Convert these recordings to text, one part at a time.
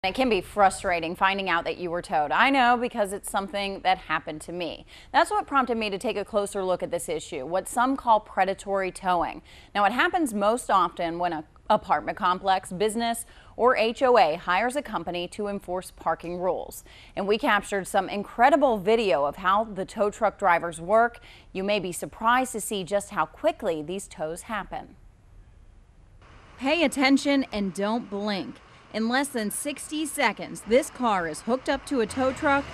It can be frustrating finding out that you were towed. I know, because it's something that happened to me. That's what prompted me to take a closer look at this issue, what some call predatory towing. Now, it happens most often when an apartment complex, business, or HOA hires a company to enforce parking rules. And we captured some incredible video of how the tow truck drivers work. You may be surprised to see just how quickly these tows happen. Pay attention and don't blink. In less than 60 seconds, this car is hooked up to a tow truck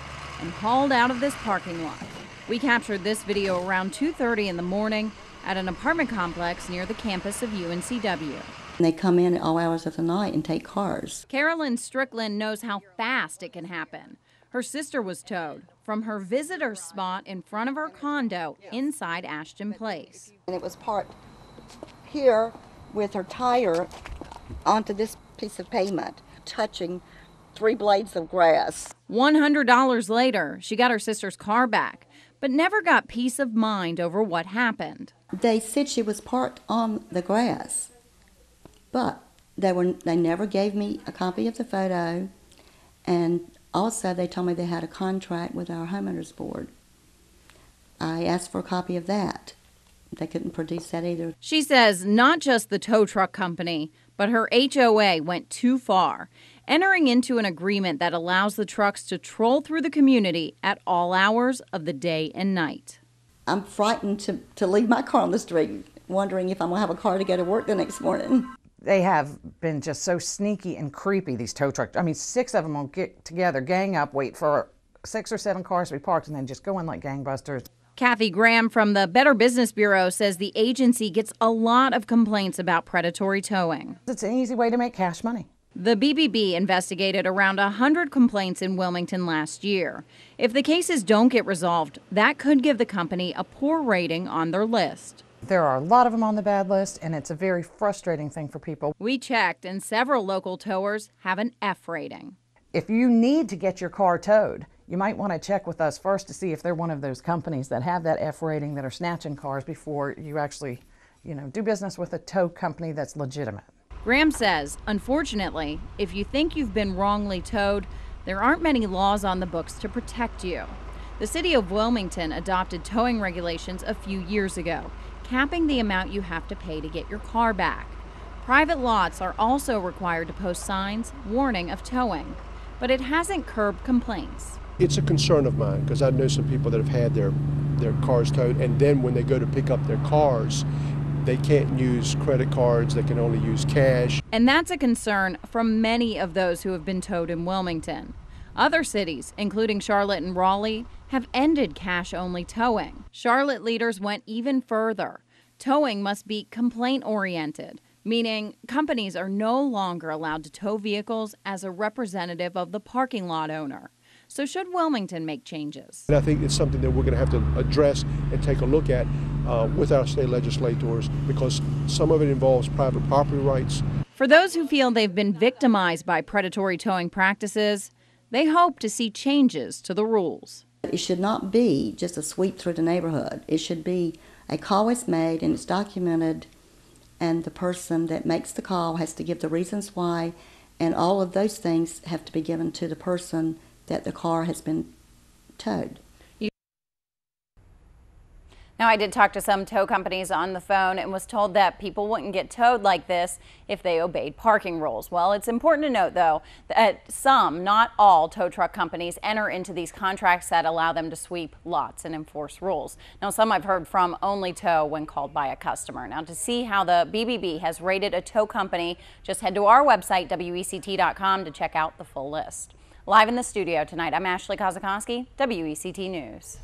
and hauled out of this parking lot. We captured this video around 2:30 in the morning at an apartment complex near the campus of UNCW. They come in at all hours of the night and take cars. Carolyn Strickland knows how fast it can happen. Her sister was towed from her visitor spot in front of her condo inside Ashton Place. And it was parked here with her tire onto this piece of pavement, touching 3 blades of grass. $100 later, she got her sister's car back, but never got peace of mind over what happened. They said she was parked on the grass, but they never gave me a copy of the photo, and also they told me they had a contract with our homeowners board. I asked for a copy of that. They couldn't produce that either. She says not just the tow truck company, but her HOA went too far, entering into an agreement that allows the trucks to troll through the community at all hours of the day and night. I'm frightened to leave my car on the street, wondering if I'm going to have a car to go to work the next morning. They have been just so sneaky and creepy, these tow trucks. I mean, 6 of them will get together, gang up, wait for 6 or 7 cars to be parked, and then just go in like gangbusters. Kathy Graham from the Better Business Bureau says the agency gets a lot of complaints about predatory towing. It's an easy way to make cash money. The BBB investigated around 100 complaints in Wilmington last year. If the cases don't get resolved, that could give the company a poor rating on their list. There are a lot of them on the bad list, and it's a very frustrating thing for people. We checked, and several local towers have an F rating. If you need to get your car towed, you might want to check with us first to see if they're one of those companies that have that F rating that are snatching cars before you actually, do business with a tow company that's legitimate. Graham says, unfortunately, if you think you've been wrongly towed, there aren't many laws on the books to protect you. The city of Wilmington adopted towing regulations a few years ago, capping the amount you have to pay to get your car back. Private lots are also required to post signs warning of towing, but it hasn't curbed complaints. It's a concern of mine because I know some people that have had their cars towed, and then when they go to pick up their cars, they can't use credit cards, they can only use cash. And that's a concern from many of those who have been towed in Wilmington. Other cities, including Charlotte and Raleigh, have ended cash-only towing. Charlotte leaders went even further. Towing must be complaint-oriented, meaning companies are no longer allowed to tow vehicles as a representative of the parking lot owner. So should Wilmington make changes? And I think it's something that we're going to have to address and take a look at with our state legislators, because some of it involves private property rights. For those who feel they've been victimized by predatory towing practices, they hope to see changes to the rules. It should not be just a sweep through the neighborhood. It should be a call is made and it's documented, and the person that makes the call has to give the reasons why, and all of those things have to be given to the person that the car has been towed. Now, I did talk to some tow companies on the phone and was told that people wouldn't get towed like this if they obeyed parking rules. Well, it's important to note, though, that some, not all, tow truck companies enter into these contracts that allow them to sweep lots and enforce rules. Now, some I've heard from only tow when called by a customer. Now, to see how the BBB has rated a tow company, just head to our website, WECT.com, to check out the full list. Live in the studio tonight, I'm Ashlea Kosikowski, WECT News.